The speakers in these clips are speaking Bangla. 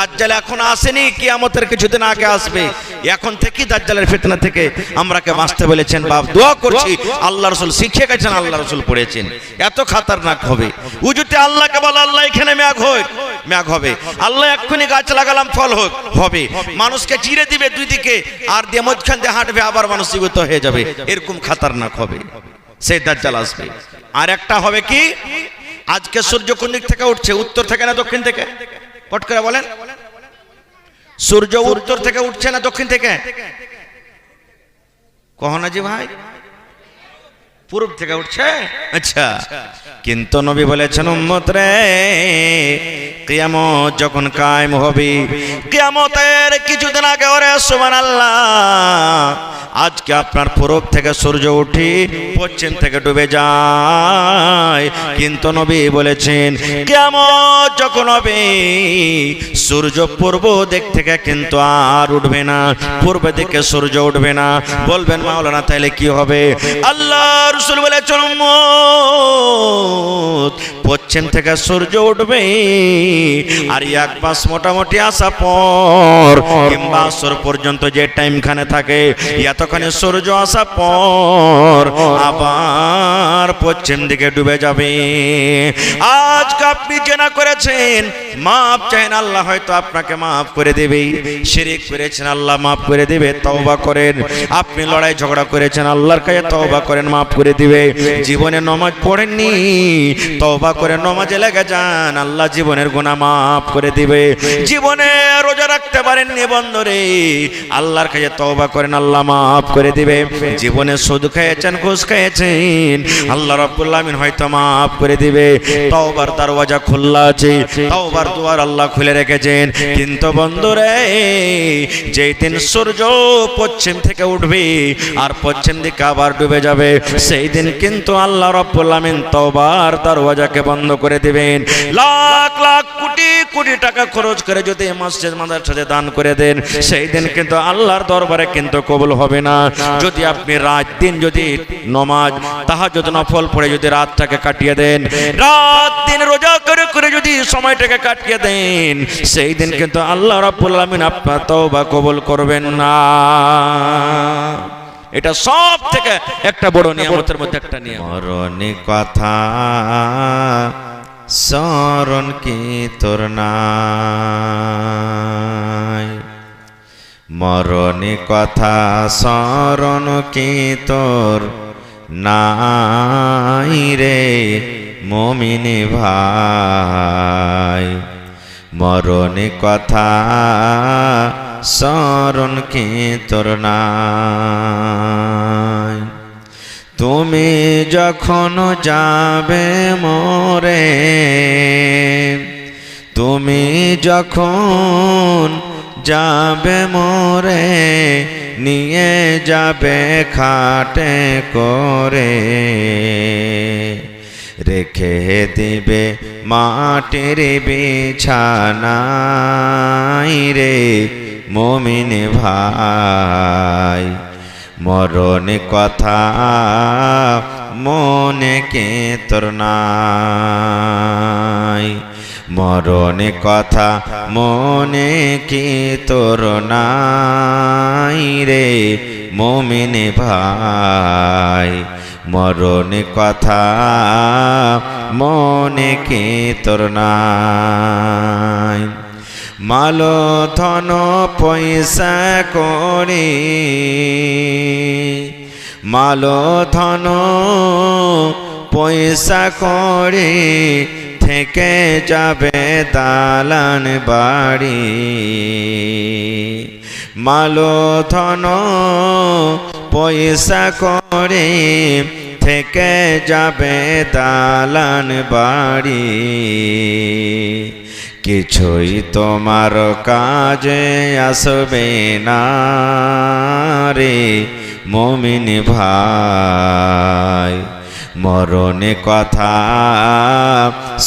দাজ্জাল এখন আসেনি, কিয়ামতের কিছুদিন আগে আসবে। এখন থেকে দাজ্জালের ফিতনা থেকে আমরাকে বাঁচতে বলেছেন, বাপ দোয়া করছি, আল্লাহ রাসূল শিখিয়ে গেছেন, আল্লাহ রাসূল পড়েছেন। এত খাতারনাক হবে। উজুতে আল্লাহকে বলে, আল্লাহ এখানে মেঘ হোক, মেঘ হবে। আল্লাহ এক্ষুনি গাছ লাগালাম, ফল হোক, হবে। মানুষকে চিরে দিবে দুই দিকে, আর দিয়ে মধ্যখান দিয়ে হাঁটবে, আবার মানুষ জীবিত হয়ে যাবে। এরকম খাতারনাক হবে, সেই দাজ্জাল আসবে। আর একটা হবে কি, আজকে সূর্য কোন দিক থেকে উঠছে? উত্তর থেকে না দক্ষিণ থেকে? পট করে বলেন। সূর্য উত্তর থেকে উঠছে না দক্ষিণ থেকে? কহ না জি ভাই, পূর্ব থেকে উঠছে। আচ্ছা, কিন্তু নবী বলেছেন, উম্মত রে, কিয়ামত যখন কায়েম হবে, কিয়ামতের কিছুদিন আগে, ওরে সুবহানাল্লাহ, আজকে আপনার পূরব থেকে সূর্য উঠে পশ্চিম থেকে ডুবে যায়। কিন্তু নবী বলেছেন, কিয়ামত যখন হবে, সূর্য পূর্ব দিক থেকে কিন্তু আর উঠবে না, পূর্ব দিকে সূর্য উঠবে না। বলবেন মাওলানা তাইলে কি হবে? আল্লাহ রাসূল বলেছেন, উম্মত, পশ্চিম থেকে সূর্য উঠবে, আর এক মাস মোটামুটি আসা পর কিংবা আসর পর্যন্ত যে টাইমখানে থাকে, এতখানি সূর্য আসা পর আবার পশ্চিম দিকে ডুবে যাবে। আজকে আপনি জেনা করেছেন, মাপ চাইন, আল্লাহ হয়তো আপনাকে মাফ করে দেবে। শিরক করেছেন, আল্লাহ মাফ করে দেবে, তওবা করেন। আপনি লড়াই ঝগড়া করেছেন, আল্লাহর কাছে তওবা করেন, মাফ করে দিবে। জীবনে নামাজ পড়েননি, তওবা করে নামাজে লেগে যান, আল্লাহ জীবনের গুনাহ মাফ করে দিবে। জীবনে রোজা রাখতে পারেননি বন্ধুরে, আল্লাহর কাছে তওবা করেন, আল্লাহ মাফ করে দিবে। জীবনে সুদ খেয়েছেন, ঘুষ খেয়েছেন, আল্লাহ রাব্বুল আমিন হয়তো মাফ করে দিবে। তওবার দরওয়াজা খোলা আছে, তওবার দুয়ার আল্লাহ খুলে রেখেছেন। কিন্তু বন্ধুরে, যেই দিন সূর্য পশ্চিম থেকে উঠবে আর পশ্চিম দিকে আবার ডুবে যাবে, সেই দিন কিন্তু আল্লাহ রাব্বুল আমিন তওবার দরওয়াজাকে বন্ধ করে দিবেন। লাখ লাখ কোটি কোটি টাকা খরচ করে যদি মসজিদ মাদ্রাসাতে দান করে দেন, সেই দিন কিন্তু আল্লাহর দরবারে কিন্তু কবুল হবে না। যদি আপনি রাত দিন যদি নমাজ তাহাজ্জুদ নফল পড়ে যদি রাতটাকে কাটিয়ে দেন, রাত দিন রোজা করে করে যদি সময়টাকে কাটিয়ে দেন, সেই দিন কিন্তু আল্লাহ রাব্বুল আমিন আপনার তওবা কবুল করবেন না। এটা সব থেকে একটা বড় নিয়ামতের মধ্যে একটা নিয়ামত। মরণে কথা স্মরণ কি তোর নাই, মরণে কথা স্মরণ কি তোর নাই রে মুমিন ভাই, মরণে কথা স্মরণ কি তোর নাই। তুমি যখন যাবে মরে, তুমি যখন যাবে মরে, নিয়ে যাবে খাটে করে, রেখে দিবে মাটির বিছানায় রে মুমিন ভাই, মরণ কথা মনে কে তোর নাই, মরণ কথা মনে কি তোর নাই রে মুমিন ভাই, মরণ কথা মনে কি তোর নাই। মালো ধন পয়সা করি, মালো ধন পয়সা করে থেকে যাবে দালান বাড়ি, মালো ধন পয়সা করে থেকে যাবে দালান বাড়ি, কিছুই তোমার কাজে আসবে না রে মুমিন ভাই, মরণ কথা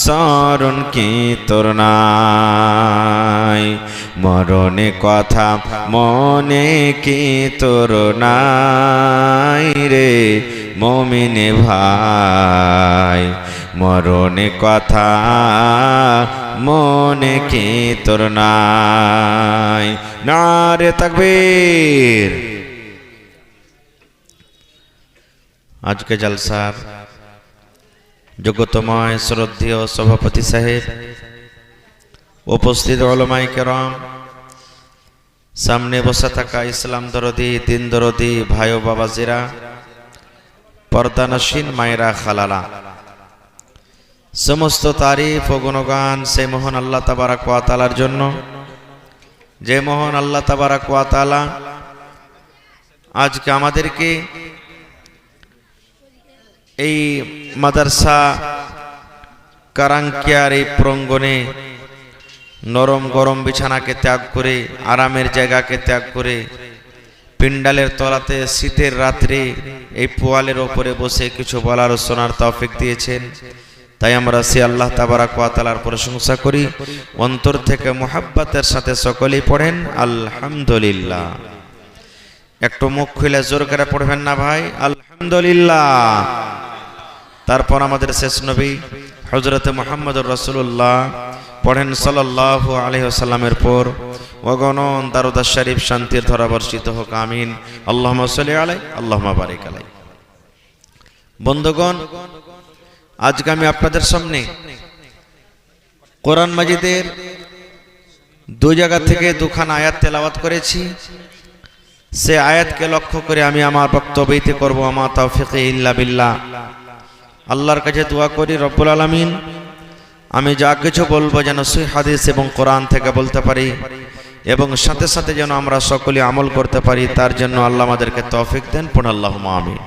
স্মরণ কি তোর নাই, মরণ কথা মনে কি তোর নাই রে মুমিন ভাই, মরণ কথা মনে কি তোর নাই। নারে তাকবীর। আজকে জলসার যোগ্যতময় শ্রদ্ধেয় সভাপতি সাহেব, উপস্থিত উলামায়ে কেরাম, সামনে বসে থাকা ইসলাম দরদি, দিন দরদি ভাই ও বাবাজিরা, পর্দানশীন মায়েরা, খালালা, সমস্ত তারিফ ও গুণগান সেই মহান আল্লাহ তাবারাক ওয়া তাআলার জন্য, যে মহান আল্লাহ তাবারাক ওয়া তাআলা আজকে আমাদেরকে এই মাদ্রাসা কারাঙ্কিয়ার এই প্রাঙ্গণে নরম গরম বিছানাকে ত্যাগ করে, আরামের জায়গাকে ত্যাগ করে, পিন্ডালের তলাতে শীতের রাত্রে এই পোয়ালের ওপরে বসে কিছু বলার ও শোনার তৌফিক দিয়েছেন। তাই আমরা সে আল্লাহ তাবারাক ওয়া তাআলার প্রশংসা করি, অন্তর থেকে মুহাব্বতের সাথে সকলেই পড়েন আলহামদুলিল্লাহ। একটু মুখ খুলে জোর করে পড়বেন না ভাই, আলহামদুলিল্লাহ। তারপর আমাদের শেষ নবী হযরত মুহাম্মদুর রাসূলুল্লাহ পড়েন সাল্লাল্লাহু আলাইহি ওয়াসাল্লামের পর অগণন দারুদ শরীফ শান্তির ধারা বর্ষিত হোক, আমিন। আল্লাহুম্মা সাল্লি আলাইহি আল্লাহুম্মা বারিক আলাইহি। বন্ধুগণ, আজকে আমি আপনাদের সামনে কোরআন মাজিদের দুই জায়গা থেকে দুখানা আয়াত তেলাওয়াত করেছি। সে আয়াতকে লক্ষ্য করে আমি আমার বক্তব্য ইতি করব। আমা তাওফীকি ইল্লা বিল্লাহ। আল্লাহর কাছে দোয়া করি রব্বুল আলামিন আমি যা কিছু বলবো যেন সহিহ হাদিস এবং কোরআন থেকে বলতে পারি, এবং সাথে সাথে যেন আমরা সকলে আমল করতে পারি, তার জন্য আল্লাহ আমাদেরকে তৌফিক দেন। পড়ুন আল্লাহুম্মা আমিন।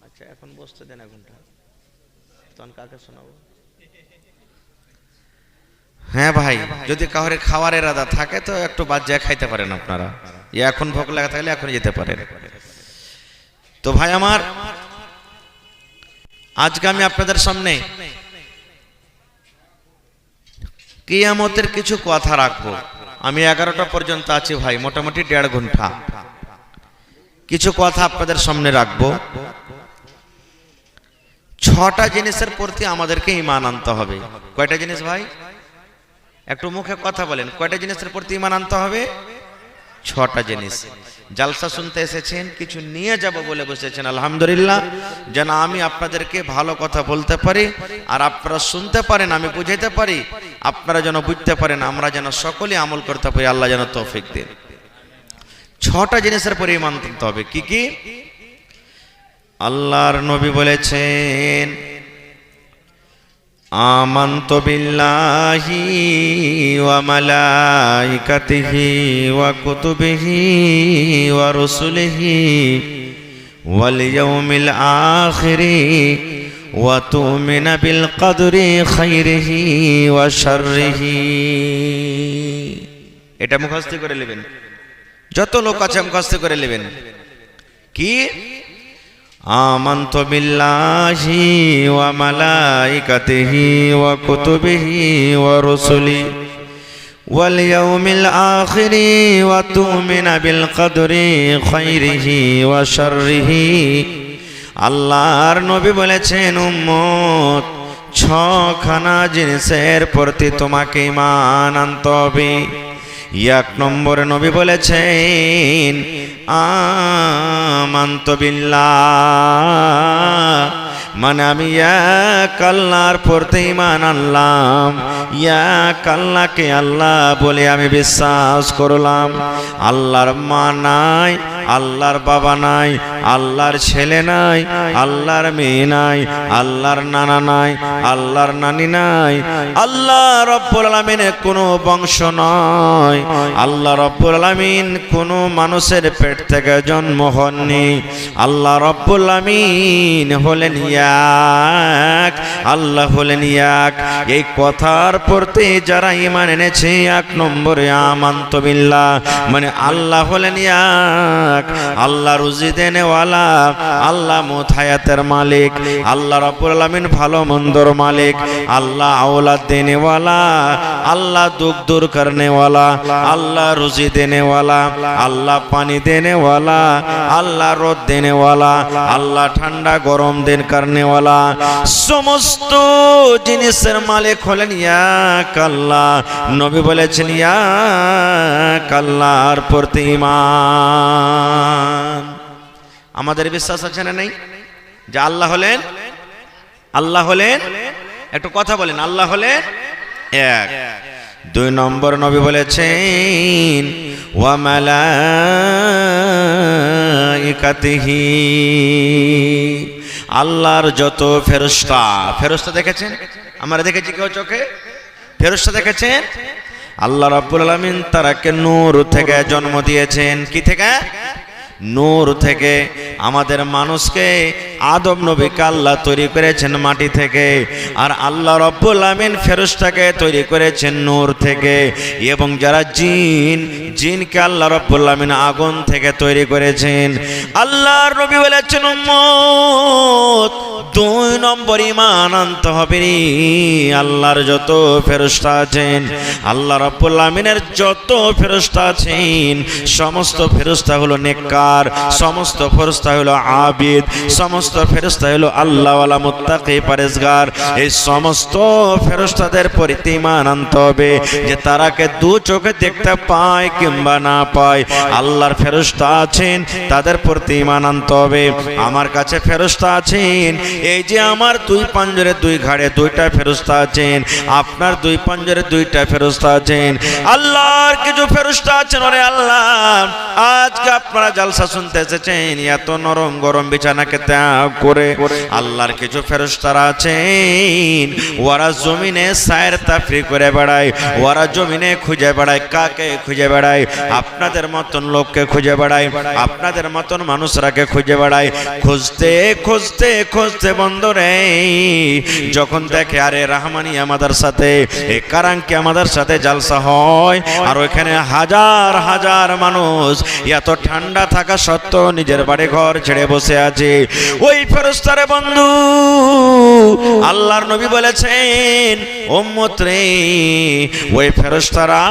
আচ্ছা, এখন বসতে দেন, এখনটা তখন কাকে শোনাবো? হ্যাঁ ভাই, যদি কাউরে খাওয়ার ইরাদা থাকে তো একটু বাদ যায় খাইতে পারেন আপনারা। এখন ভোগ লাগা থাকলে এখন যেতে পারেন। তো ভাই আমার, আজকে আমি আপনাদের সামনে কিয়ামতের কিছু কথা রাখবো। আমি 11টা পর্যন্ত আছি ভাই, মোটামুটি 1.5 ঘন্টা কিছু কথা আপনাদের সামনে রাখবো। 6টা জিনিসের প্রতি আমাদেরকে ঈমান আনতে হবে। কয়টা জিনিস ভাই? একটু মুখে কথা বলেন, কয়টা জিনিসের প্রতি ঈমান আনতে হবে? 6টা জিনিস। জালসা শুনতে এসেছেন, কিছু নিয়ে যাব বলে বসেছেন, আলহামদুলিল্লাহ। যেন আমি আপনাদেরকে ভালো কথা বলতে পারি, আর আপনারা শুনতে পারেন, আমি বুঝাইতে পারি, আপনারা যেন বুঝতে পারেন, আমরা যেন সকলে আমল করতে পারি। আল্লাহ যেন তৌফিক দেন। 6টা জিনিসের পরে ঈমান আনতে হবে। কি কি? আল্লাহর নবী বলেছেন, আমানতু বিল্লাহি ওয়া মালাইকাতিহি ওয়া কুতুবিহি ওয়া রুসুলিহি ওয়াল ইয়াউমিল আখিরি ওয়া তু'মিনু বিল কদরি খাইরিহি ওয়া শাররিহি। এটা মুখস্থ করে নেবেন, যত লোক আছে মুখস্থ করে নেবেন। কি? আমানতু বিল্লাহি ওয়া মালাইকাতিহি ওয়া কুতুবিহি ওয়া রুসুলিহি ওয়াল ইয়াউমিল আখিরি ওয়া তু'মিনু বিল কদরি খাইরিহি ওয়া শাররিহি। আল্লাহর নবী বলেছেন, উম্মত, 6খানা জিনিসের প্রতি তোমাকে ঈমান আনতে হবে। 1 নম্বরে নবী বলেছেন, আমানতু বিল্লাহ, মানে আমি এক আল্লাহর প্রতি ঈমান আনলাম। এক আল্লাহকে আল্লাহ বলে আমি বিশ্বাস করলাম। আল্লাহর মা নাই, আল্লাহর বাবা নাই, আল্লাহর ছেলে নাই, আল্লাহর মেয়ে নাই, আল্লাহর নানা নাই, আল্লাহর নানি নাই, আল্লাহ রব্বুল আলামিনের কোনো বংশ নয়, আল্লাহ রব্বুল আলামিন কোনো মানুষের পেট থেকে জন্ম হননি। আল্লাহ রব্বুল আলামিন হলেন এক, আল্লাহ হলেন এক। এই কথার প্রতি যারা ঈমান এনেছে, 1 নম্বরে আমানতু বিল্লাহ, মানে আল্লাহ হলেন এক, আল্লাহ রুজি দেনেওয়ালা, আল্লাহ মউত হায়াতের মালিক, আল্লাহ রাব্বুল আলামিন ভালো মন্দর মালিক, আল্লাহ औलाद देने वाला, अल्लाह दुख दूर करने वाला, अल्लाह रुजी देने वाला, अल्लाह पानी देने वाला, अल्लाह रोद देने वाला, अल्लाह ठंडा गरम दिन करने वाला, समस्त जिनिसेर मालिक हलेन एक अल्लाह। नबी बोलेছেন এক আল্লাহর প্রতি ঈমান। আমাদের বিশ্বাস আছে না নেই যে আল্লাহ হলেন, আল্লাহ হলেন, একটু কথা বলেন, আল্লাহ হলেন এক। দুই নম্বর নবী বলেছেন ওয়া মালাইকাতিহি, আল্লাহর যত ফেরেশতা, ফেরেশতা দেখেছেন? আমরা দেখেছি কেউ চোখে? ফেরেশতা দেখেছেন? আল্লাহ রাব্বুল আলামিন তারাকে নূর থেকে জন্ম দিয়েছেন। কি থেকে? নূর থেকে। আমাদের মানুষকে আদম নবীকে আল্লাহ তৈরি করেছেন মাটি থেকে, আর আল্লাহ রাব্বুল আমিন ফেরেশতাকে তৈরি করেছেন নূর থেকে। এবং যারা জিন, জিনকে আল্লাহ রাব্বুল আমিন আগুন থেকে তৈরি করেছেন। আল্লাহর নবী বলেছেন উম্মত দুই নম্বর ঈমান আনতে হবে আল্লাহর যত ফেরেশতা আছেন, আল্লাহ রাব্বুল আমিনের যত ফেরেশতা আছেন, সমস্ত ফেরেশতা হলো নেককার, সমস্ত ফেরেশতা হলো আবিদ, সমস্ত ফেরেশতা হলো আল্লাহওয়ালা মুত্তাকি পরেজগার। এই সমস্ত ফেরেশতাদের প্রতি ঈমান আনতে হবে যে তারাকে দু চোখে দেখতে পায় কিংবা না পায়, আল্লাহর ফেরেশতা আছেন, তাদের প্রতি ঈমান আনতে হবে। আমার কাছে ফেরেশতা আছেন, এই যে আমার দুই পাঞ্জরে দুই ঘাড়ে দুইটা ফেরেশতা আছেন, আপনার দুই পাঞ্জরে দুইটা ফেরেশতা আছেন। আল্লাহর কিছু ফেরেশতা আছেন, ওরে আল্লাহ আজকে আপনারা জালসা শুনতে এসেছেন, এত নরম গরম বিছানাকে ত্যাগ করে আল্লাহর কিছু ফেরেশতারা আছেন, ওরা জমিনে সায়ের তাফরি করে বেড়ায়, ওরা জমিনে খুঁজে বেড়ায়। কাকে খুঁজে বেড়ায়? আপনাদের মতন লোককে খুঁজে বেড়ায়, আপনাদের মতন মানুষরাকে খুঁজে বেড়ায়। খুঁজতে খুঁজতে খুঁজতে বন্ধুরে যখন দেখে আরে রাহমানিয়া মাদ্রাসাতে এই কারাঙ্কি আমাদের সাথে জালসা হয়, আর ওইখানে হাজার হাজার মানুষ এত ঠান্ডা থাকা সত্ত্বেও নিজের বাড়ি ঘর ছেড়ে বসে আছে, ওই ফেরেশতারে বন্ধু আল্লাহর নবী বলেছেন উম্মত রে, ওই ফেরেশতারা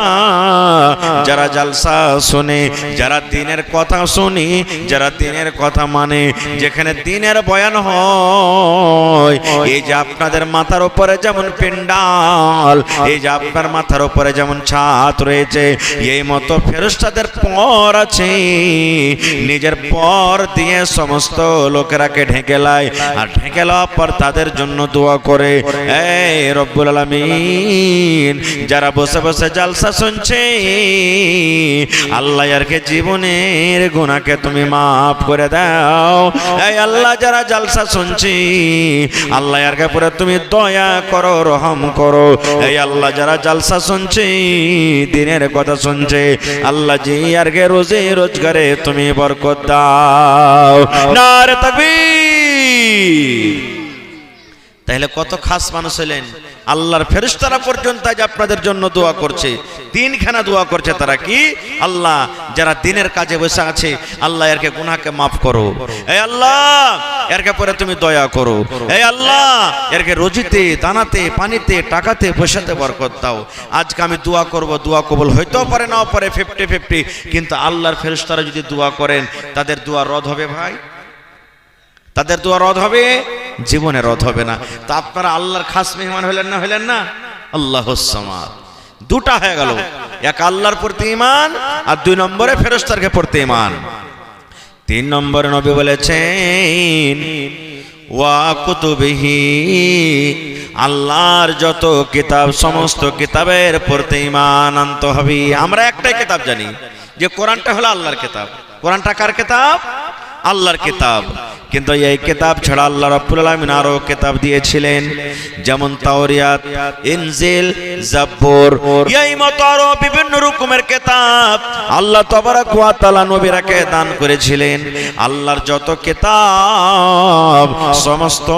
যারা জালসা শুনে, যারা দ্বীনের কথা শুনে, যারা দ্বীনের কথা মানে, যেখানে দ্বীনের বয়ান হয়, এই যে আপনাদের মাথার উপরে যেমন পেন্ডাল, এই যে আপনার মাথার উপরে যেমন ছাদ রয়েছে, এই মতো ফেরেশতাদের পর আছে, নিজের পর দিয়ে সমস্ত লোকেরাকে ঢেকে লায়, আর ঢেকে লওয়ার পর তাদের জন্য দোয়া করে। এই রব্বুল আলামিন যারা বসে বসে জালসা শুনছে, আল্লাহ ইয়ারকে জীবনের গুনাহকে তুমি মাফ করে দাও। এই আল্লাহ যারা জালসা শুনছি, আল্লাহ ইয়ারকে পরে তুমি দয়া করো, রহম করো। এই আল্লাহ যারা জালসা শুনছে, দ্বীনের কথা শুনছে, আল্লাহ জি ইয়ারকে রোজে রোজগারে তুমি বরকত দাও। নারে তাকবীর। তাহলে কত খাস মানুষ হলেন, আল্লাহর ফেরেশতারা পর্যন্ত আজ আপনাদের জন্য দোয়া করছে, তিনখানা দোয়া করছে। তারা কি? আল্লাহ যারা দ্বীনের কাজে বসে আছে, আল্লাহ এরকে গুনাহকে মাফ করো। এই আল্লাহ এরকে পরে তুমি দয়া করো। এই আল্লাহ এরকে রুজিতে, দানাতে, পানিতে, টাকাতে, পয়সাতে বরকত দাও। আজকে আমি দোয়া করব, দোয়া কবুল হইতেও পারে নাও পারে, 50-50, কিন্তু আল্লাহর ফেরেশতারা যদি দোয়া করেন, তাদের দোয়া রদ হবে ভাই, তাদের দোয়া রদ হবে, জীবনে রদ হবে না। তো আপনারা আল্লাহর খাস মেহমান হলেন না, হলেন না? আল্লাহুস সামাদ। দুটা হয়ে গেল, এক আল্লাহর প্রতি ঈমান, আর দুই নম্বরে ফেরেশতারকে প্রতি ঈমান। তিন নম্বরে নবী বলেছেন ওয়া কুতুবিহি, আল্লাহর যত কিতাব, সমস্ত কিতাবের প্রতি ঈমান আনতে হবে। আমরা একটাই কিতাব জানি যে কোরআনটা হলো আল্লাহর কিতাব। কোরআনটা কার কিতাব? আল্লাহর কিতাব। কিন্তু এই কিতাব ছাড়া আল্লাহ রাব্বুল আলামিন আরো কিতাব দিয়েছিলেন, যেমন তাওরাত, ইনজিল, জাবুর, এই মতো আরো বিভিন্ন রকমের কিতাব আল্লাহ তাবারক ওয়া তাআলা নবীরাকে দান করেছিলেন। আল্লাহর যত কিতাব সমস্ত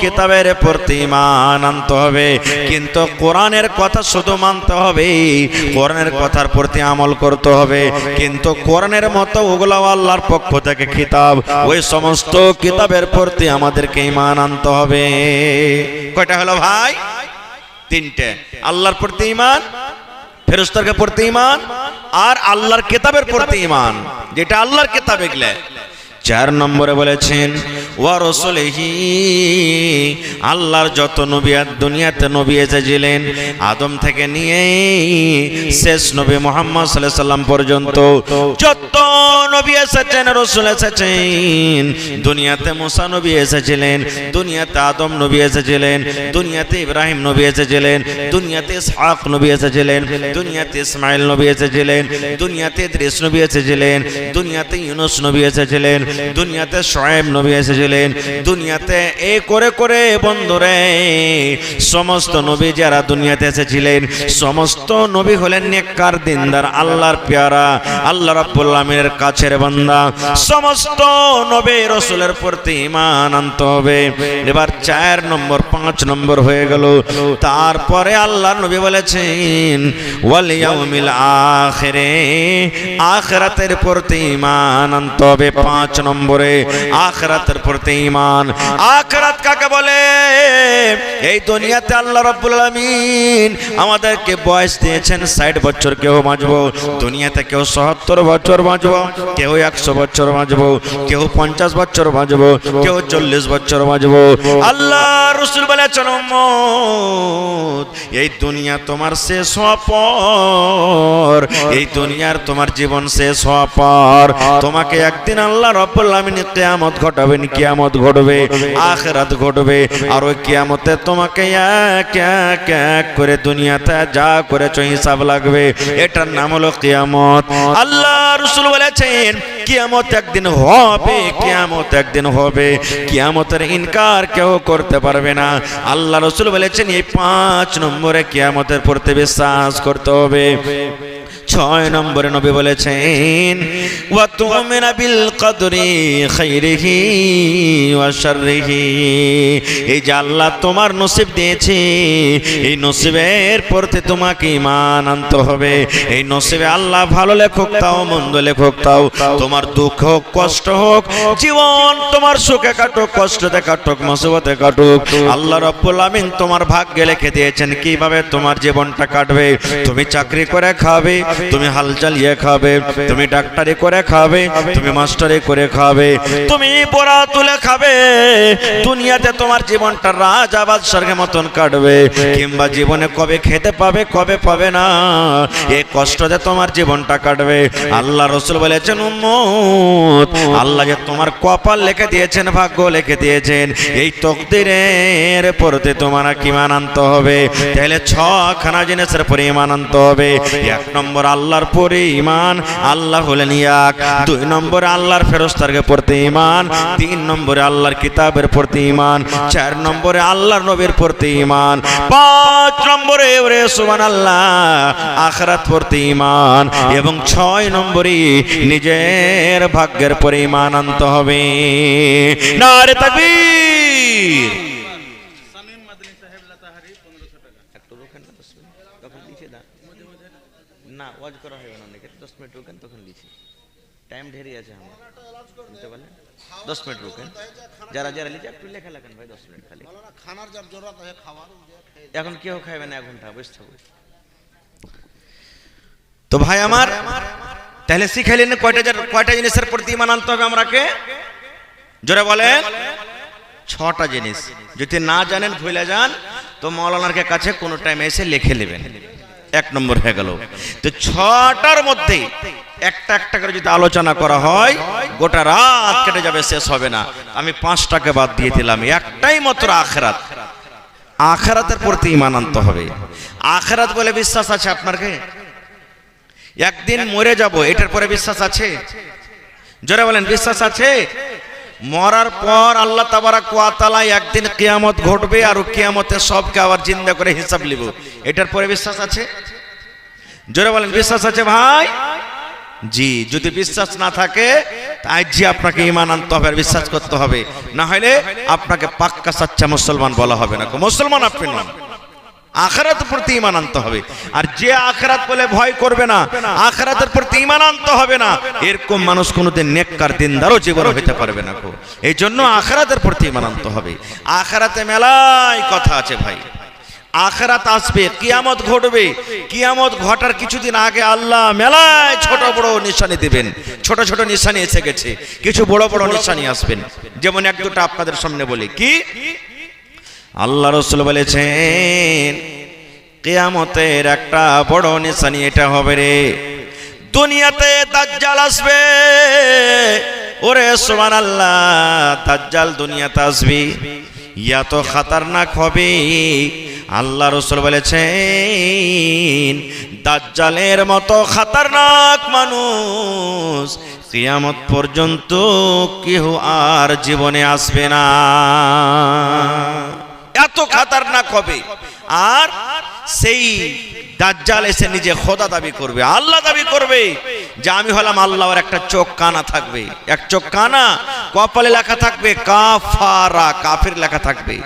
কিতাবের প্রতি ঈমান আনতে হবে, কিন্তু কোরআনের কথা শুধু মানতে হবে, কোরআনের কথার প্রতি আমল করতে হবে। কিন্তু কোরআনের মতো ওগুলো আল্লাহর পক্ষ থেকে কিতাব, ওই সমস্ত কিতাবের প্রতি আমাদেরকে ঈমান আনতে হবে। কয়টা হলো ভাই? তিনটে। আল্লাহর প্রতি ঈমান, ফেরেশতাদের প্রতি ঈমান, আর আল্লাহর কিতাবের প্রতি ঈমান, যেটা আল্লাহর কিতাবে গলে। 4 নম্বরে বলেছেন ওয়া রাসূলিহি, আল্লাহর যত নবী দুনিয়াতে নবী এসেছিলেন, আদম থেকে নিয়ে শেষ নবী মুহাম্মদ সাল্লাল্লাহু আলাইহি সাল্লাম পর্যন্ত যত নবী এসেছেন, রাসূল এসেছেন। দুনিয়াতে মুসা নবী এসেছিলেন, দুনিয়াতে আদম নবী এসেছিলেন, দুনিয়াতে ইব্রাহিম নবী এসেছিলেন, দুনিয়াতে ইসহাক নবী এসেছিলেন, দুনিয়াতে ইসমাঈল নবী এসেছিলেন, দুনিয়াতে ইদ্রিস নবী এসেছিলেন, দুনিয়াতে ইউনূস নবী এসেছিলেন, দুনিয়াতে শুআয়ব নবী এসেছিলেন। দুনিয়াতে এই করে করে বন্ধুরে সমস্ত নবী যারা দুনিয়াতে এসেছিলেন, সমস্ত নবী হলেন নেককার, দিনদার, আল্লাহর পেয়ারা, আল্লাহ রাব্বুল আলামিনের কাছের বান্দা। সমস্ত নবী রাসূলের প্রতি ঈমান আনতে হবে। এবার 4 নম্বর 5 নম্বর হয়ে গেল। তারপরে আল্লাহর নবী বলেছেন ওয়াল ইয়াউমিল আখিরে, আখিরাতের প্রতি ঈমান আনতে হবে। 5 নম্বরে আখিরাতের প্রতি ঈমান। আখিরাত কাকে বলে? এই দুনিয়াতে আল্লাহ রাব্বুল আলামিন আমাদেরকে বয়স দিয়েছেন 60 বছর, কেউ বাঁচবো দুনিয়াতে, কেউ 70 বছর বাঁচবো, কেউ 100 বছর বাঁচবো, কেউ 50 বছর বাঁচবো, কেউ 40 বছর বাঁচবো। আল্লাহ রাসূল বলেছেন উম্মত, এই দুনিয়া তোমার শেষ হওয়ার পর, এই দুনিয়ার তোমার জীবন শেষ হওয়ার পর তোমাকে একদিন আল্লাহ রাব্বুল আলামিন কিয়ামত ঘটাবেন, কিয়ামত ঘটবে, আখিরাত ঘটবে। আর ওই কিয়ামতে তোমাকে এক এক এক করে দুনিয়াতে যা করেছো হিসাব লাগবে, এটার নাম হলো কিয়ামত। আল্লাহ রাসূল বলেছেন কিয়ামত একদিন হবে, কিয়ামত একদিন হবে, কিয়ামতের ইনকার কেউ করতে পারবে না। আল্লাহ রাসূল বলেছেন এই 5 নম্বরে কিয়ামতের প্রতি বিশ্বাস করতে হবে। 6 নম্বরে নবী বলেছেন ওয়া তুমিনা বিল কদরি খাইরিহি ওয়া শাররিহি, এই যে আল্লাহ তোমার নসিব দিয়েছে, এই নসিবের প্রতি তোমাকে ঈমান আনতে হবে। এই নসিবে আল্লাহ ভালো লেখক তাও, মন্দ লেখক তাও, তোমার দুঃখ হোক, কষ্ট হোক, জীবন তোমার সুখে কাটুক, কষ্টতে কাটুক, মুসিবতে কাটুক, আল্লাহ রাব্বুল আলামিন তোমার ভাগ্যে লিখে দিয়েছেন কিভাবে তোমার জীবনটা কাটবে। তুমি চাকরি করে খাবে, তুমি হাল চালিয়ে খাবে, তুমি ডাক্তারি করে খাবে, তুমি মাস্টারি করে খাবে, তুমি পড়া তুলে খাবে। দুনিয়াতে তোমার জীবনটা রাজা বাদশার মতন কাটবে, কিংবা জীবনে কবে খেতে পাবে, কবে পাবে না, এই কষ্টতে তোমার জীবনটা কাটবে। আল্লাহ রাসূল বলেছেন উম্মত, আল্লাহ যে তোমার কপাল লিখে দিয়েছেন, ভাগ্য লিখে দিয়েছেন, এই তকদিরের প্রতি তোমার ঈমান আনতে হবে। তাহলে 6খানা জিনিসের পরে ঈমান আনতে হবে। 1 নম্বর আল্লাহর পরে ঈমান, আল্লাহ হলেন এক। 2 নম্বরে আল্লাহর ফেরেশতাদের প্রতি ঈমান, 3 নম্বরে আল্লাহর কিতাবের প্রতি ঈমান, 4 নম্বরে আল্লাহর নবীর প্রতি ঈমান, 5 নম্বরে ওরে সুবহানাল্লাহ আখিরাত প্রতি ঈমান, এবং 6 নম্বরে নিজের ভাগ্যের পরে ঈমান আনতে হবে। নারে তাকবীর। সামিম মাদনী সাহেব লাতাহারি 1500 টাকা। একটু রোকেন না, 10 মিনিট তখন লিখে দাও না, ওয়াজ করা হবে না, নাকি 10 মিনিট রোকেন, তখন লিখি, টাইম ঢেরি আছে আমার, বুঝতে পারলেন? 10 মিনিট রোকেন, যারা যারা লিখে একটু লেখা লাগেন ভাই, 10 মিনিট খালি। খানার জব জরুরত আছে, খাবার এখন কেউ খাইবে না, 1 ঘন্টা বসে থাকবে। তো ভাই আমার, তাহলে শিখাইলেন কয়টা জিনিসের প্রতি ঈমান আনতে হবে আমরাকে? জোরে বলেন। 6টা জিনিস। যদি না জানেন, ভুলে যান, তো মাওলানার কাছে কোনো টাইমে এসে লিখে নেবেন। 1 নম্বর হয়ে গেল। তো 6টার মধ্যে একটা একটা করে যদি আলোচনা করা হয়, গোটা রাত কেটে যাবে, শেষ হবে না। আমি 5টাকে বাদ দিয়ে দিলাম, একটাই মাত্র আখিরাত। আখিরাতের প্রতি ঈমান আনতে হবে। আখিরাত বলে বিশ্বাস আছে আপনার কি? একদিন মরে যাব, এটার পরে বিশ্বাস আছে? জোরে বলেন, বিশ্বাস আছে? মরার পর আল্লাহ তাবারাক ওয়া তাআলা একদিন কিয়ামত ঘটবে আর কিয়ামতে সবকে আবার জিন্দা করে হিসাব নিব, এটার পরে বিশ্বাস আছে? জোরে বলেন বিশ্বাস আছে ভাই? জি, যদি বিশ্বাস না থাকে আজই আপনাকে ঈমান আনতে হবে আর বিশ্বাস করতে হবে, না হলে আপনাকে পাক্কা সাচ্চা মুসলমান বলা হবে না। মুসলমান আপনি নন, আখিরাতের প্রতি ঈমান আনতে হবে। আর যে আখিরাত বলে ভয় করবে না, আখিরাতের প্রতি ঈমান আনতে হবে না, এরকম মানুষ কোনোদিন নেককার দিনদারও জীবনে হতে পারবে না। এই জন্য আখিরাতের প্রতি ঈমান আনতে হবে। আখিরাতে মেলায় কথা আছে ভাই, আখিরাত আসবে, কিয়ামত ঘটবে। কিয়ামত ঘটার কিছুদিন আগে আল্লাহ মেলায় ছোট বড় নিশানি দিবেন। ছোট ছোট নিশানি এসে গেছে, কিছু বড় বড় নিশানি আসবেন। যেমন এক দুটো আপনাদের সামনে বলি। কি আল্লাহ রাসূল বলেছেন কিয়ামতের একটা বড় নিশানি এটা হবে রে, দুনিয়াতে দাজ্জাল আসবে। ওরে সুবহানাল্লাহ, দাজ্জাল দুনিয়াতে আসবে, এত খতরনাক হবে। আল্লাহ রাসূল বলেছেন দাজ্জালের মতো খতরনাক মানুষ কিয়ামত পর্যন্ত কেউ আর জীবনে আসবে না, এত খতরনাক হবে। আর সেই দাজ্জাল এসে নিজে খোদা দাবি করবে, আল্লাহ দাবি করবে যে আমি হলাম আল্লাহ। আর একটা চোখ কানা থাকবে, এক চোখ কানা, কপালে লেখা থাকবে কাফারা, কাফির লেখা থাকবে।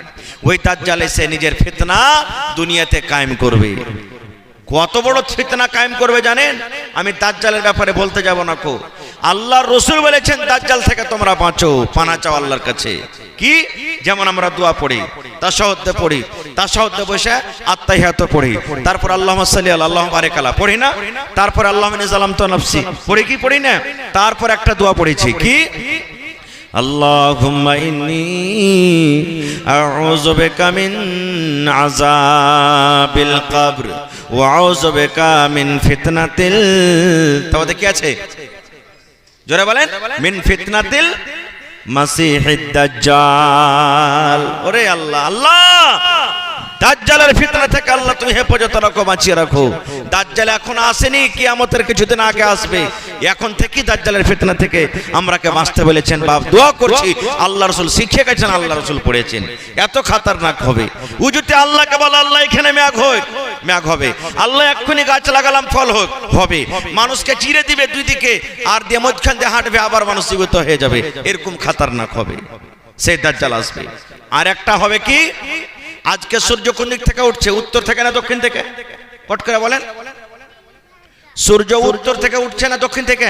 ওই দাজ্জাল এসে নিজের ফিতনা দুনিয়াতে কায়েম করবে। কত বড় ফিতনা কায়েম করবে জানেন? আমি দাজ্জালের ব্যাপারে বলতে যাব না কো, আল্লাহর রাসূল বলেছেন দাজ্জাল থেকে তোমরা বাঁচো, পানা চাও আল্লাহর কাছে। কি যেমন আমরা দোয়া পড়ি, তাশাহুদে পড়ি, তাশাহুদে বসে আত্তাহিয়াত পড়ি, তারপর আল্লাহুম্মা সাল্লি আলা আল্লাহুম্মা বারিক আলা পড়ি না, তারপর আল্লাহুম্মা ইন্নী যালামতু নাফসি পড়ি কি পড়ি না, তারপর একটা দোয়া পড়েছি কি আল্লাহুম্মা ইন্নী আউযু বিকা মিন আযাবিল কবর ওয়া আউযু বিকা মিন ফিতনাতিল, তাওতে কি আছে জোরে বলেন, মিন ফিতনাতিল মাসিহিদ দাজ্জাল। ওরে আল্লাহ, আল্লাহ দাজ্জালের ফিতনা থেকে আল্লাহ তুমি হেফাজত রাখো, বাঁচিয়ে রাখো। দাজ্জাল এখন আসেনি, কিয়ামতের কিছুদিন আগে আসবে। এখন থেকে দাজ্জালের ফিতনা থেকে আমরাকে বাঁচতে বলেছেন। বাপ দোয়া করছি, আল্লাহ রাসূল শিখে গেছেন, আল্লাহ রাসূল পড়েছেন, এত খতরনাক হবে। উজুতে আল্লাহকে বলে আল্লাহ এখানে মেঘ হোক, মেঘ হবে। আল্লাহ এক্ষুনি গাছ লাগালাম ফল হোক, হবে। মানুষকে চিরে দিবে দুই দিকে, আর দিয়ে মধ্যখান দিয়ে হাঁটবে, আবার মানুষ জীবিত হয়ে যাবে। এরকম খতরনাক হবে, সেই দাজ্জাল আসবে। আর একটা হবে কি, আজকে সূর্য কোন দিক থেকে উঠছে? উত্তর থেকে না দক্ষিণ থেকে? পট করে বলেন, সূর্য উত্তর থেকে উঠছে না দক্ষিণ থেকে?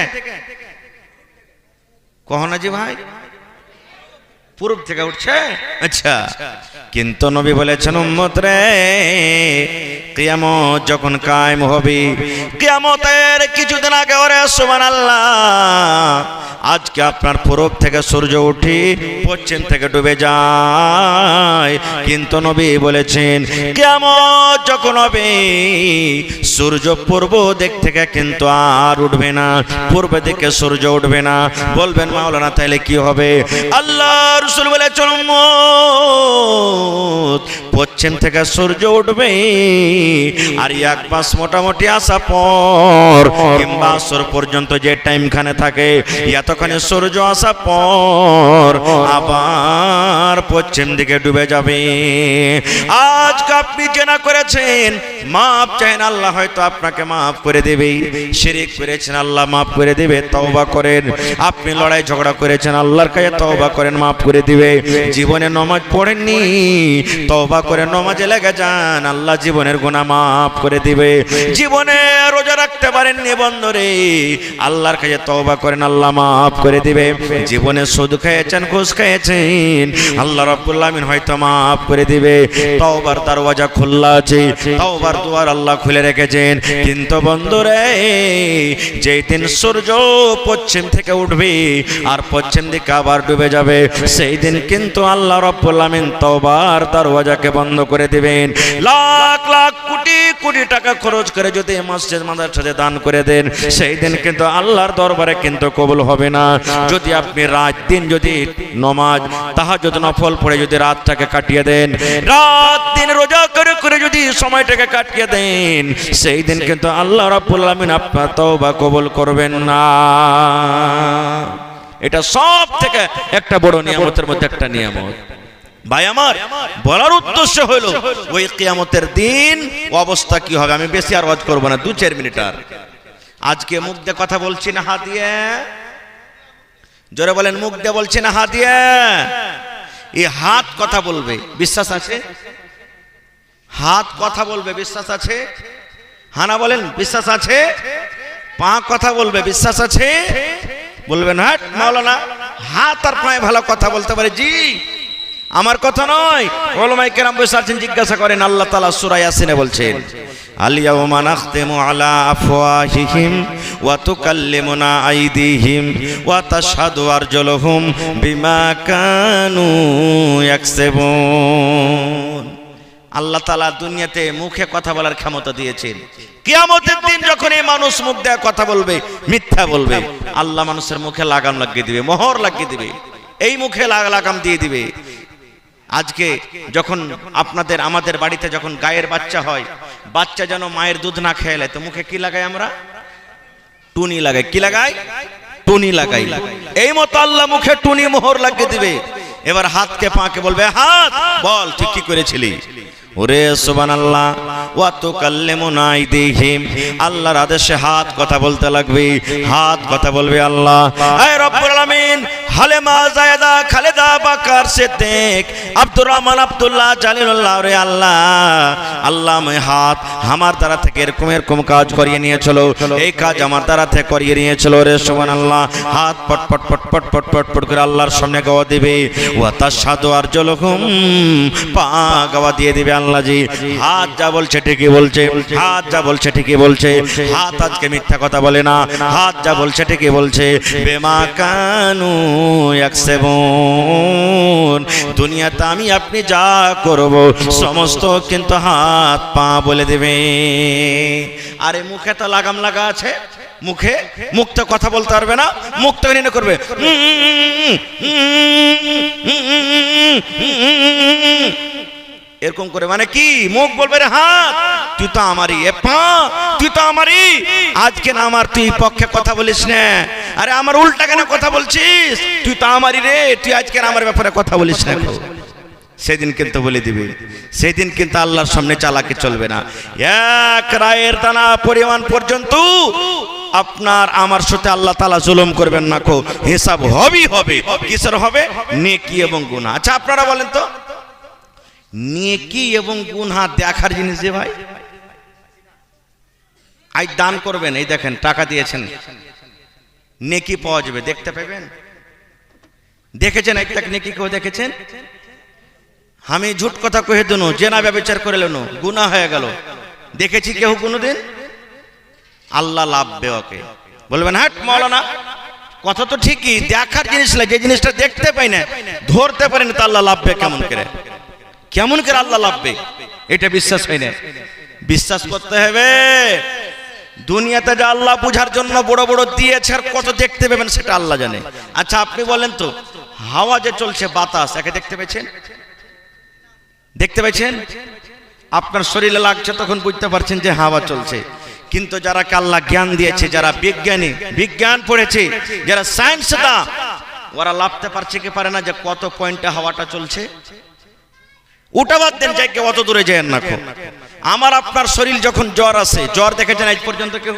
কহনা জি ভাই, পূর্ব থেকে উঠছে। আচ্ছা, কিন্তু নবী বলেছেন উম্মত রে, কিয়ামত যখন কায়েম হবে, কিয়ামতের কিছুদিন আগে, ওরে সুবহানাল্লাহ, আজকে আপনার পূরব থেকে সূর্য উঠে পশ্চিম থেকে ডুবে যায়। কিন্তু নবী বলেছেন কিয়ামত যখন হবে, সূর্য পূর্ব দিক থেকে কিন্তু আর উঠবে না, পূর্ব দিকে সূর্য উঠবে না। বলবেন মাওলানা তাহলে কি হবে? আল্লাহ রাসূল বলেছেন উম্মত, পশ্চিম থেকে সূর্য উঠবে, আর এক মাস মোটামুটি আসা পর কিংবা আসর পর্যন্ত যে টাইমখানে থাকে, এতখানি সূর্য আসা পর আবার পশ্চিম দিকে ডুবে যাবে। আজকে আপনি জেনা করেছেন, মাপ চাইন, আল্লাহ হয়তো আপনাকে মাফ করে দেবে। শিরক করেছেন, আল্লাহ মাফ করে দেবে, তওবা করেন। আপনি লড়াই ঝগড়া করেছেন, আল্লাহর কাছে তওবা করেন, মাফ করে দিবে। জীবনে নামাজ পড়েননি, তওবা করে নামাজে লেগে যান, আল্লাহ জীবনের গুনাহ মাফ করে দিবে। জীবনে রোজা রাখতে পারেননি বন্ধুরে, আল্লাহর কাছে তওবা করেন, আল্লাহ মাফ করে দিবে। জীবনে সুদ খেয়েছেন, ঘুষ খেয়েছেন, আল্লাহ রাব্বুল আলামিন হয়তো মাফ করে দিবে। তওবার দরওয়াজা খোলা আছে, তওবার দুয়ার আল্লাহ খুলে রেখেছেন। কিন্তু বন্ধুরে, যেই দিন সূর্য পশ্চিম থেকে উঠবে আর পশ্চিম দিকে আবার ডুবে যাবে, সেই দিন কিন্তু আল্লাহ রাব্বুল আলামিন তওবার দরওয়াজাকে বন্ধ করে দিবেন। লাখ লাখ কোটি কোটি টাকা খরচ করে যদি মসজিদ মাদ্রাসাতে দান করে দেন, সেই দিন কিন্তু আল্লাহর দরবারে কিন্তু কবুল হবে না। যদি আপনি রাত দিন যদি নামাজ তাহাজ্জুদ নফল পড়ে যদি রাতটাকে কাটিয়ে দেন, রাত দিন রোজা করে করে যদি সময়টাকে কাটিয়ে দেন, সেই দিন কিন্তু আল্লাহ রাব্বুল আলামিন আপনার তওবা কবুল করবেন না। এটা সব থেকে একটা বড় নিয়ামতের মধ্যে একটা নিয়ামত। ভাই আমার বলার উদ্দেশ্য হলো ওই কিয়ামতের দিন অবস্থা কি হবে। আমি বেশি আর ওয়াজ করব না, 2-4 মিনিট। আর আজকে মুখ দিয়ে কথা বলছি না হাত দিয়ে, জোরে বলেন, মুখ দিয়ে বলছি না হাত দিয়ে। এই হাত কথা বলবে, বিশ্বাস আছে? হাত কথা বলবে, বিশ্বাস আছে? হানা বলেন, বিশ্বাস আছে? পা কথা বলবে, বিশ্বাস আছে? বলবেন হাট মাওলানা, হাত আর পায়ে ভালো কথা বলতে পারে। জি, আমার কথা নয়, উলামায়ে কেরাম বসে আছেন, জিজ্ঞাসা করেন। আল্লাহ তাআলা সূরা ইয়াসিনে বলছেন, আল ইয়াওমা নাখতিমু আলা আফওয়াহিহিম ওয়া তুকাল্লিমুনা আইদিহিম ওয়া তাশহাদু আরজুলুহুম বিমা কানু ইয়াকসিবুন। আল্লাহ তাআলা দুনিয়াতে মুখে কথা বলার ক্ষমতা দিয়েছেন। কিয়ামতের দিন যখন এই মানুষ মুখ দিয়ে কথা বলবে, মিথ্যা বলবে, আল্লাহ মানুষের মুখে লাগাম লাগিয়ে দিবে, মোহর লাগিয়ে দিবে, এই মুখে লাগাম দিয়ে দিবে। আজকে যখন আপনাদের আমাদের বাড়িতে যখন গায়ের বাচ্চা হয়, বাচ্চা যেন মায়ের দুধ না খেয়ে, তো মুখে কি লাগাই আমরা? টুনি লাগাই। কি লাগাই? টুনি লাগাই। এই মতো আল্লাহ মুখে টুনি মোহর লাগিয়ে দিবে। এবার হাতকে পাকে বলবে, হাত বল তুই কি করেছিলি। ওরে সুবহানাল্লাহ, ওয়া তুকাল্লিমুনা আইদিহিম, আল্লাহর আদেশে হাত কথা বলতে লাগবে। হাত কথা বলবে, আল্লাহ হে রব্বুল আলামিন, হালেমা, জায়েদা, খালেদা, বাকার, সিদ্দিক, আব্দুর রহমান, আব্দুল্লাহ, জালিলুল্লাহ, রে আল্লাহ, আল্লাহ আমি হাত আমার দ্বারা থেকে এরকম এরকম কাজ করিয়ে নিয়েছিল, এই কাজ আমার দ্বারা থেকে করিয়ে নিয়েছিল। রে সুবহানাল্লাহ, হাত পট পট পট পট পট পট পট করে আল্লাহর সামনে গাওয়া দিবে। ওয়া তাশহাদু আরজুলুহুম, পা গাওয়া দিয়ে দিবে। আল্লাহ জি, হাত যা বলছে ঠিকই বলছে, হাত যা বলছে ঠিকই বলছে, হাত আজকে মিথ্যা কথা বলে না, হাত যা বলছে ঠিকই বলছে। বিমা কানু ইয়াকসিবুন, দুনিয়াতে আমি আপনি যা করব সমস্ত কিন্তু হাত পা বলে দেবে। আরে মুখে তো লাগাম লাগা আছে, মুখে মুখ তো কথা বলতে পারবে না, মুখ তো এনে করবে এরকম করে, মানে কি? মুখ বলবে রে হাত তুই তো আমারই, এ পা তুই তো আমারই, আজকে না আমার তুই পক্ষে কথা বলিস না, আরে আমার উল্টা কেন কথা বলছিস, তুই তো আমারই রে, তুই আজকে আমার ব্যাপারে কথা বলিস না। সেদিন কিন্তু বলে দিবে, সেদিন কিন্তু আল্লাহর সামনে চালাকি চলবে না। এক রায়ের দানা পরিমাণ পর্যন্ত আপনার আমার সাথে আল্লাহ তাআলা জুলুম করবেন না, কো হিসাব হবেই হবে। কিসের হবে? নেকি এবং গুনাহ। আচ্ছা আপনারা বলেন তো, নেকি এবং গুনাহ দেখার জিনিস যে ভাই? আজ দান করবেন, এই দেখেন টাকা দিয়েছেন, নেকি পাওয়া যাবে, দেখতে পাবেন? দেখেছেন একটা নেকি কেউ দেখেছেন? আমি ঝুট কথা কহে দিনু, জেনা ব্যভিচার করে লেনু, গুনাহ হয়ে গেল, দেখেছি কেউ কোনোদিন? আল্লাহ লাভবে ওকে। বলবেন হাট মাওলানা, কথা তো ঠিকই, দেখার জিনিস না, যে জিনিসটা দেখতে পাই না, ধরতে পারেন, তা আল্লাহ লাভবে কেমন করে? কেমন করে আল্লাহ লাভবে? এটা বিশ্বাস হয় না, বিশ্বাস করতে হবে। দুনিয়াতে যা আল্লাহ বুঝার জন্য বড় বড় দিয়েছে, আর কত দেখতে পাবেন সেটা আল্লাহ জানে। আচ্ছা আপনি বলেন তো, হাওয়া যে চলছে, বাতাস, একে দেখতে পেয়েছেন? দেখতে পেয়েছেন? আপনার শরীরে লাগছে, তখন বুঝতে পারছেন যে হাওয়া চলছে। কিন্তু যারা আল্লাহ জ্ঞান দিয়েছে, যারা বিজ্ঞানী, বিজ্ঞান পড়েছে, যারা সায়েন্স দা, ওরা লাভতে পারছে কি পারে না যে কত পয়েন্টে হাওয়াটা চলছে? ওটা বাদ দেন, যাই অত দূরে যায় না। আমার আপনার শরীর যখন জ্বর আসে, জ্বর দেখেছেন আজ পর্যন্ত কেউ?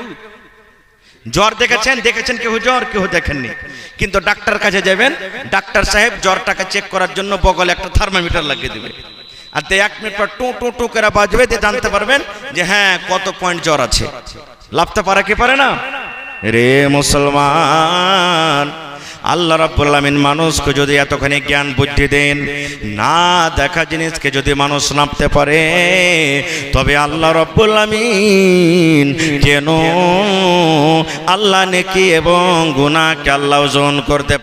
জ্বর দেখেছেন? দেখেছেন কেউ জ্বর? কেউ দেখেননি। কিন্তু ডাক্তার কাছে যাবেন, ডাক্তার সাহেব জ্বরটাকে চেক করার জন্য বগলে একটা থার্মোমিটার লাগিয়ে দেবে, আর 1 মিনিট পর টু টু টু করে বাজবে, জানতে পারবেন যে হ্যাঁ কত পয়েন্ট জ্বর আছে। লাভতে পারে কি পারে না? রে মুসলমান, আল্লাহ রাব্বুল আলামিন মানুষকে যদি এতখানি জ্ঞান বুদ্ধি দেন, না দেখা জিনিসকে যদি মানুষ নাপতে পারে, তবে আল্লাহ রাব্বুল আলামিন কেন আল্লাহ নেকি এবং গুনাহকে আল্লাহ ওজন করতে